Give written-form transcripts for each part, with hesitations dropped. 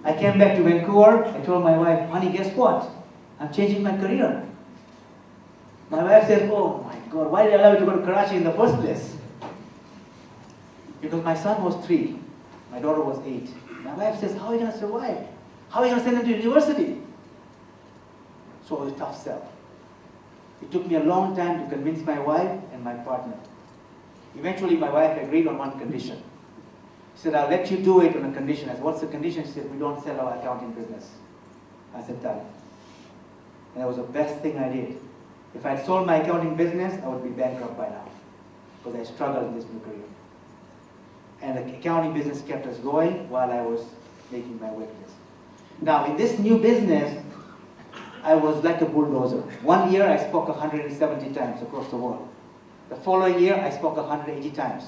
I came back to Vancouver. I told my wife, honey, guess what? I'm changing my career. My wife said, oh my God, why did I allow you to go to Karachi in the first place? Because my son was 3. My daughter was 8. My wife says, how are you going to survive? How are you going to send him to university? So it was a tough sell. It took me a long time to convince my wife and my partner. Eventually, my wife agreed on one condition. She said, I'll let you do it on a condition. I said, what's the condition? She said, we don't sell our accounting business. I said, done. And that was the best thing I did. If I had sold my accounting business, I would be bankrupt by now, because I struggled in this new career. And the accounting business kept us going while I was making my way to this. Now, in this new business, I was like a bulldozer. One year, I spoke 170 times across the world. The following year, I spoke 180 times.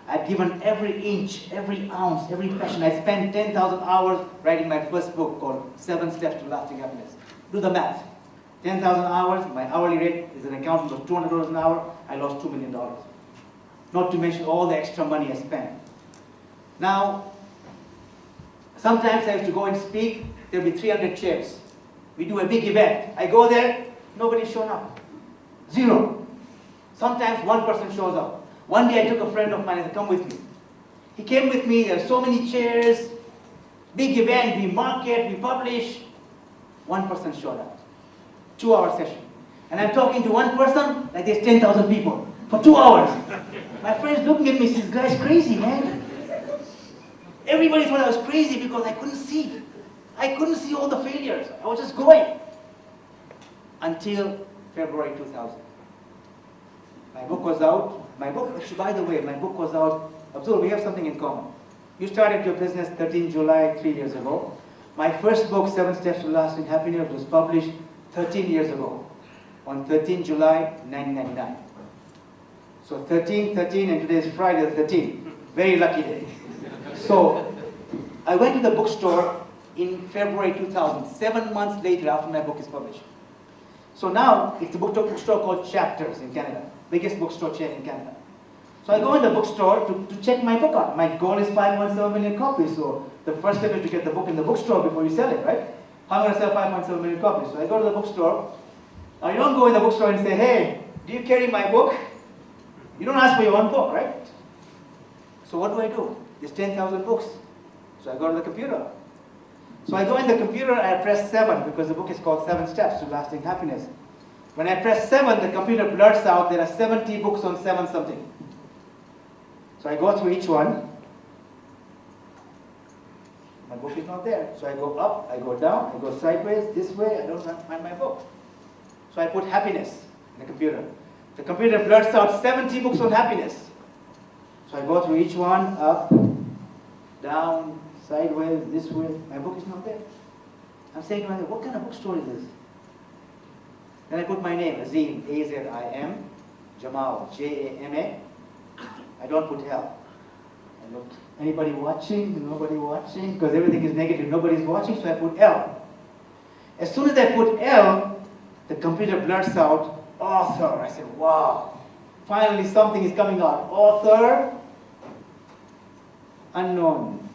I'd given every inch, every ounce, every passion. I spent 10,000 hours writing my first book called 7 Steps to Lasting Happiness. Do the math. 10,000 hours, my hourly rate as an accountant was $200 an hour. I lost $2 million. Not to mention all the extra money I spent. Now, sometimes I used to go and speak. There'll be 300 chairs. We do a big event. I go there, nobody's shown up. 0. Sometimes one person shows up. One day I took a friend of mine and said, come with me. He came with me, there are so many chairs, big event, we market, we publish. One person showed up. 2-hour session. And I'm talking to one person like there's 10,000 people for 2 hours. My friends looking at me, this guy's crazy, man. Everybody thought I was crazy because I couldn't see. I couldn't see all the failures. I was just going. Until February 2000. My book was out. My book, by the way, my book was out. Abdul, we have something in common. You started your business 13 July 3 years ago. My first book, 7 Steps to Lasting Happiness, was published 13 years ago, on 13 July 1999. So 13, and today is Friday the 13th. Very lucky day. So I went to the bookstore in February 2000, 7 months later after my book is published. So now, it's a bookstore called Chapters in Canada, biggest bookstore chain in Canada. So I go in the bookstore to check my book out. My goal is 5.7 million copies, so the first step is to get the book in the bookstore before you sell it, right? How am I going to sell 5.7 million copies? So I go to the bookstore. Now you don't go in the bookstore and say, hey, do you carry my book? You don't ask for your own book, right? So what do? There's 10,000 books. So I go to the computer. So I go in the computer and I press 7 because the book is called 7 Steps to Lasting Happiness. When I press 7, the computer blurts out there are 70 books on 7 something. So I go through each one. My book is not there. So I go up, I go down, I go sideways, this way, I don't find my book. So I put happiness in the computer. The computer blurts out 70 books on happiness. So I go through each one, up, down, sideways, this way. My book is not there. I'm saying to myself, what kind of bookstore is this? Then I put my name, Azim, A-Z-I-M, Jamal, J-A-M-A. I don't put L. I look, anybody watching? Nobody watching? Because everything is negative, nobody's watching, so I put L. As soon as I put L, the computer blurts out, author. I said, wow, finally something is coming out. Author, unknown.